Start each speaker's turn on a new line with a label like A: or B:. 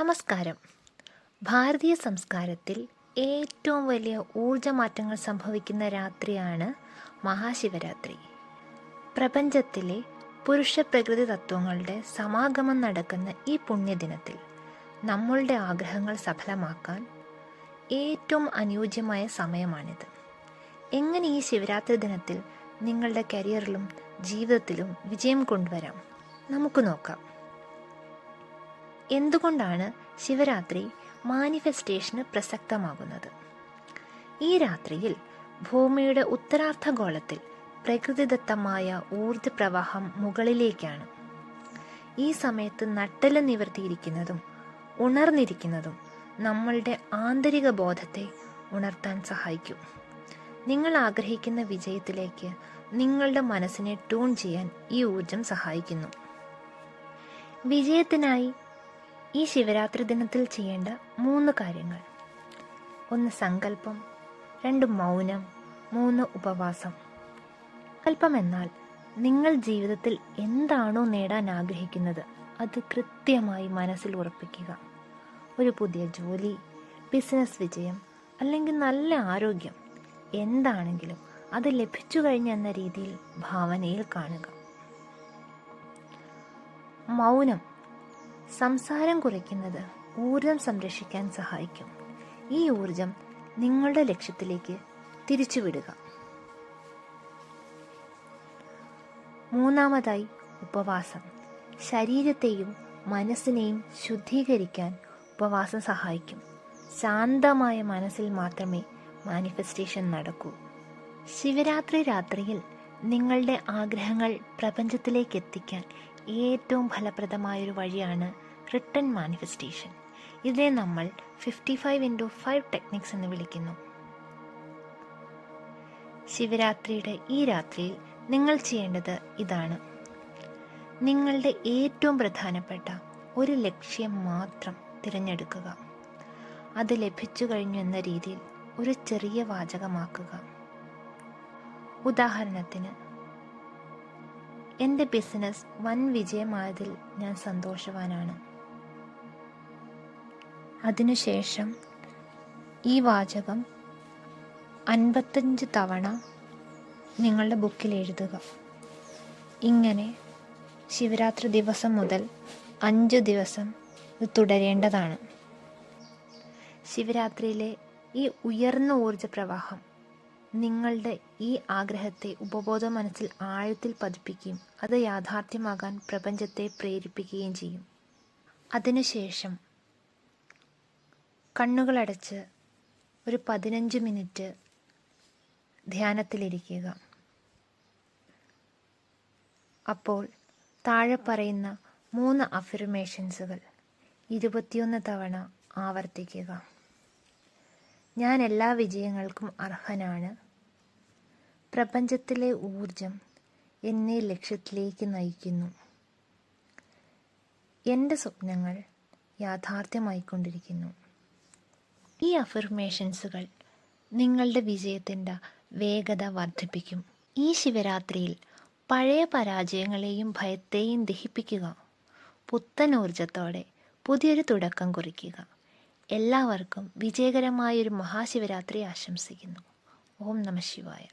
A: നമസ്കാരം. ഭാരതീയ സംസ്കാരത്തിൽ ഏറ്റവും വലിയ ഊർജമാറ്റങ്ങൾ സംഭവിക്കുന്ന രാത്രിയാണ് മഹാശിവരാത്രി. പ്രപഞ്ചത്തിലെ പുരുഷ പ്രകൃതി തത്വങ്ങളുടെ സമാഗമം നടക്കുന്ന ഈ പുണ്യദിനത്തിൽ നമ്മളുടെ ആഗ്രഹങ്ങൾ സഫലമാക്കാൻ ഏറ്റവും അനുയോജ്യമായ സമയമാണിത്. എങ്ങനെ ഈ ശിവരാത്രി ദിനത്തിൽ നിങ്ങളുടെ കരിയറിലും ജീവിതത്തിലും വിജയം കൊണ്ടുവരാം? നമുക്ക് നോക്കാം. എന്തുകൊണ്ടാണ് ശിവരാത്രി മാനിഫെസ്റ്റേഷന് പ്രസക്തമാകുന്നത്? ഈ രാത്രിയിൽ ഭൂമിയുടെ ഉത്തരാർദ്ധഗോളത്തിൽ പ്രകൃതിദത്തമായ ഊർജ്ജപ്രവാഹം മുകളിലേക്കാണ്. ഈ സമയത്ത് നട്ടെല്ല് നിവർത്തിയിരിക്കുന്നതും ഉണർന്നിരിക്കുന്നതും നമ്മളുടെ ആന്തരിക ബോധത്തെ ഉണർത്താൻ സഹായിക്കും. നിങ്ങൾ ആഗ്രഹിക്കുന്ന വിജയത്തിലേക്ക് നിങ്ങളുടെ മനസ്സിനെ ട്യൂൺ ചെയ്യാൻ ഈ ഊർജം സഹായിക്കുന്നു. വിജയത്തിനായി ഈ ശിവരാത്രി ദിനത്തിൽ ചെയ്യേണ്ട 3 കാര്യങ്ങൾ: 1 സങ്കല്പം, 2 മൗനം, 3 ഉപവാസം. സങ്കല്പം എന്നാൽ നിങ്ങൾ ജീവിതത്തിൽ എന്താണോ നേടാൻ ആഗ്രഹിക്കുന്നത് അത് കൃത്യമായി മനസ്സിൽ ഉറപ്പിക്കുക. ഒരു പുതിയ ജോലി, ബിസിനസ് വിജയം, അല്ലെങ്കിൽ നല്ല ആരോഗ്യം, എന്താണെങ്കിലും അത് ലഭിച്ചു കഴിഞ്ഞെന്ന രീതിയിൽ ഭാവനയിൽ കാണുക. മൗനം സംസാരം കുറയ്ക്കുന്നത് ഊർജം സംരക്ഷിക്കാൻ സഹായിക്കും. ഈ ഊർജം നിങ്ങളുടെ ലക്ഷ്യത്തിലേക്ക് തിരിച്ചുവിടുക. 3 ഉപവാസം. ശരീരത്തെയും മനസ്സിനെയും ശുദ്ധീകരിക്കാൻ ഉപവാസം സഹായിക്കും. ശാന്തമായ മനസ്സിൽ മാത്രമേ മാനിഫെസ്റ്റേഷൻ നടക്കൂ. ശിവരാത്രി രാത്രിയിൽ നിങ്ങളുടെ ആഗ്രഹങ്ങൾ പ്രപഞ്ചത്തിലേക്ക് എത്തിക്കാൻ ഏറ്റവും ഫലപ്രദമായൊരു വഴിയാണ് റിട്ടൺ മാനിഫെസ്റ്റേഷൻ. ഇതിനെ നമ്മൾ 55x5 ടെക്നിക്സ് എന്ന് വിളിക്കുന്നു. ശിവരാത്രിയുടെ ഈ രാത്രിയിൽ നിങ്ങൾ ചെയ്യേണ്ടത് ഇതാണ്: നിങ്ങളുടെ ഏറ്റവും പ്രധാനപ്പെട്ട ഒരു ലക്ഷ്യം മാത്രം തിരഞ്ഞെടുക്കുക. അത് ലഭിച്ചു കഴിഞ്ഞു എന്ന രീതിയിൽ ഒരു ചെറിയ വാചകമാക്കുക. ഉദാഹരണത്തിന്, എൻ്റെ ബിസിനസ് വൻ വിജയമായതിൽ ഞാൻ സന്തോഷവാനാണ്. അതിനുശേഷം ഈ വാചകം 55 തവണ നിങ്ങളുടെ ബുക്കിൽ എഴുതുക. ഇങ്ങനെ ശിവരാത്രി ദിവസം മുതൽ 5 ദിവസം ഇത് തുടരേണ്ടതാണ്. ശിവരാത്രിയിലെ ഈ ഉയർന്ന ഊർജപ്രവാഹം നിങ്ങളുടെ ഈ ആഗ്രഹത്തെ ഉപബോധ മനസ്സിൽ ആഴത്തിൽ പതിപ്പിക്കുകയും അത് യാഥാർത്ഥ്യമാകാൻ പ്രപഞ്ചത്തെ പ്രേരിപ്പിക്കുകയും ചെയ്യും. അതിനുശേഷം കണ്ണുകളടച്ച് ഒരു 15 മിനിറ്റ് ധ്യാനത്തിലിരിക്കുക. അപ്പോൾ താഴെ പറയുന്ന 3 അഫർമേഷൻസുകൾ 21 തവണ ആവർത്തിക്കുക. ഞാൻ എല്ലാ വിജയങ്ങൾക്കും അർഹനാണ്. പ്രപഞ്ചത്തിലെ ഊർജം എന്നെ ലക്ഷ്യത്തിലേക്ക് നയിക്കുന്നു. എൻ്റെ സ്വപ്നങ്ങൾ യാഥാർത്ഥ്യമായിക്കൊണ്ടിരിക്കുന്നു. ഈ അഫർമേഷൻസുകൾ നിങ്ങളുടെ വിജയത്തിൻ്റെ വേഗത വർദ്ധിപ്പിക്കും. ഈ ശിവരാത്രിയിൽ പഴയ പരാജയങ്ങളെയും ഭയത്തെയും ദഹിപ്പിക്കുക. പുത്തൻ ഊർജത്തോടെ പുതിയൊരു തുടക്കം കുറിക്കുക. എല്ലാവർക്കും വിജയകരമായൊരു മഹാശിവരാത്രി ആശംസിക്കുന്നു. ഓം നമഃ ശിവായ.